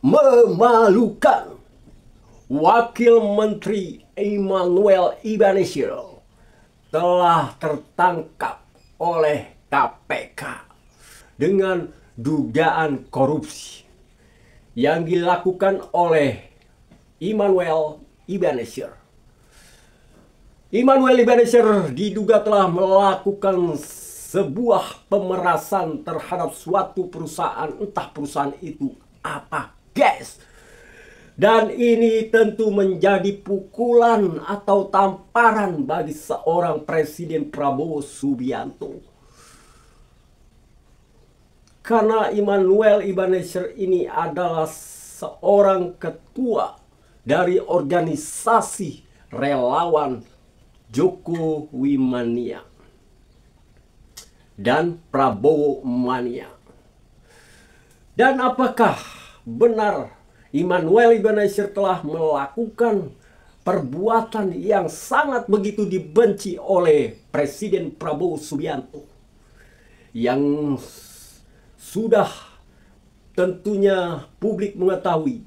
Memalukan. Wakil Menteri Emmanuel Ibanez telah tertangkap oleh KPK dengan dugaan korupsi yang dilakukan oleh Emmanuel Ibanez. Emmanuel Ibanez diduga telah melakukan sebuah pemerasan terhadap suatu perusahaan, entah perusahaan itu apa, guys. Dan ini tentu menjadi pukulan atau tamparan bagi seorang Presiden Prabowo Subianto. Karena Emmanuel Ibanez ini adalah seorang ketua dari organisasi relawan Jokowi Mania dan Prabowo Mania. Dan apakah benar Emmanuel Ibanez telah melakukan perbuatan yang sangat begitu dibenci oleh Presiden Prabowo Subianto, yang sudah tentunya publik mengetahui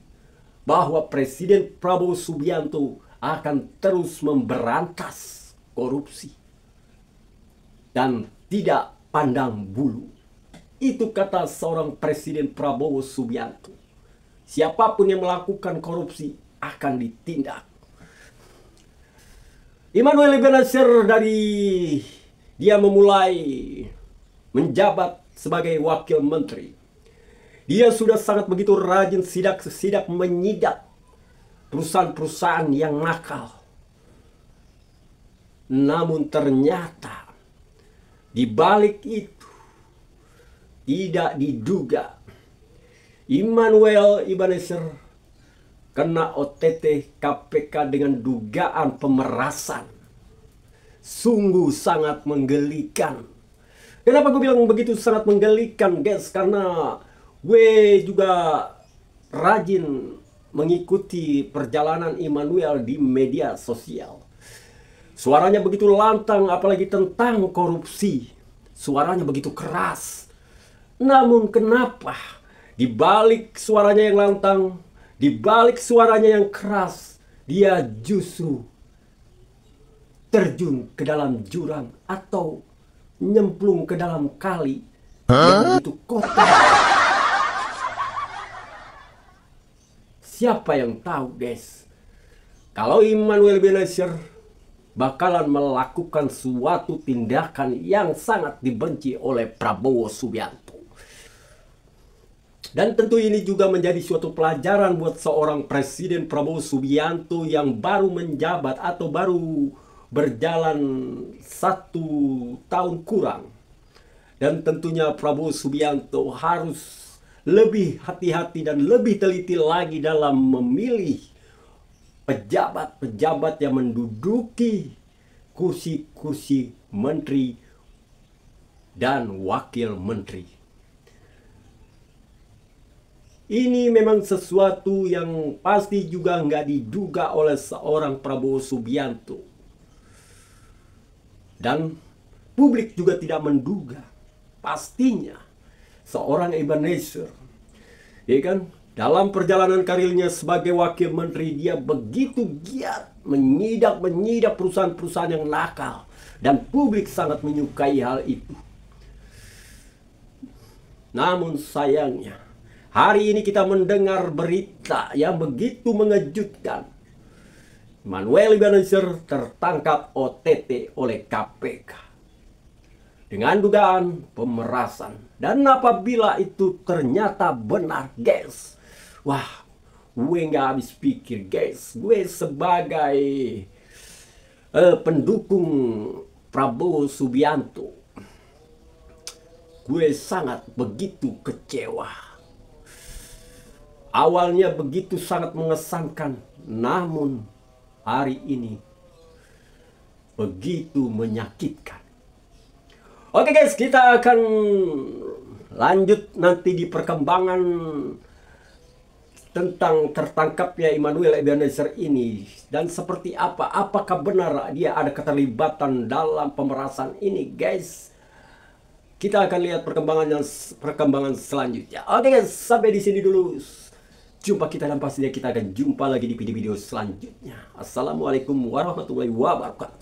bahwa Presiden Prabowo Subianto akan terus memberantas korupsi dan tidak pandang bulu. Itu kata seorang Presiden Prabowo Subianto. Siapapun yang melakukan korupsi akan ditindak. Emmanuel Ibanez dari dia memulai menjabat sebagai wakil menteri, dia sudah sangat begitu rajin sidak menyidak perusahaan-perusahaan yang nakal. Namun ternyata di balik itu tidak diduga Emmanuel Ibanez kena OTT KPK dengan dugaan pemerasan. Sungguh sangat menggelikan. Kenapa gue bilang begitu sangat menggelikan, guys? Karena gue juga rajin mengikuti perjalanan Emmanuel di media sosial. Suaranya begitu lantang, apalagi tentang korupsi. Suaranya begitu keras. Namun kenapa di balik suaranya yang lantang, di balik suaranya yang keras, dia justru terjun ke dalam jurang atau nyemplung ke dalam kali yang begitu kotor? Siapa yang tahu, guys? Kalau Emmanuel Ibanez bakalan melakukan suatu tindakan yang sangat dibenci oleh Prabowo Subianto. Dan tentu ini juga menjadi suatu pelajaran buat seorang Presiden Prabowo Subianto yang baru menjabat atau baru berjalan 1 tahun kurang. Dan tentunya Prabowo Subianto harus lebih hati-hati dan lebih teliti lagi dalam memilih pejabat-pejabat yang menduduki kursi-kursi menteri dan wakil menteri. Ini memang sesuatu yang pasti juga nggak diduga oleh seorang Prabowo Subianto. Dan publik juga tidak menduga. Pastinya seorang Ibanez, ya kan, dalam perjalanan karirnya sebagai wakil menteri, dia begitu giat menyidak perusahaan-perusahaan yang nakal. Dan publik sangat menyukai hal itu. Namun sayangnya, hari ini kita mendengar berita yang begitu mengejutkan. Emmanuel Ibanez tertangkap OTT oleh KPK dengan dugaan pemerasan. Dan apabila itu ternyata benar, guys, wah, gue nggak habis pikir, guys. Gue sebagai pendukung Prabowo Subianto, gue sangat begitu kecewa. Awalnya begitu sangat mengesankan, namun hari ini begitu menyakitkan. Oke guys, kita akan lanjut nanti di perkembangan tentang tertangkapnya Emmanuel Ibanez ini. Dan seperti apa, apakah benar dia ada keterlibatan dalam pemerasan ini, guys? Kita akan lihat perkembangan selanjutnya. Oke guys, sampai di sini dulu. Jumpa kita dan pastinya kita akan jumpa lagi di video-video selanjutnya. Assalamualaikum warahmatullahi wabarakatuh.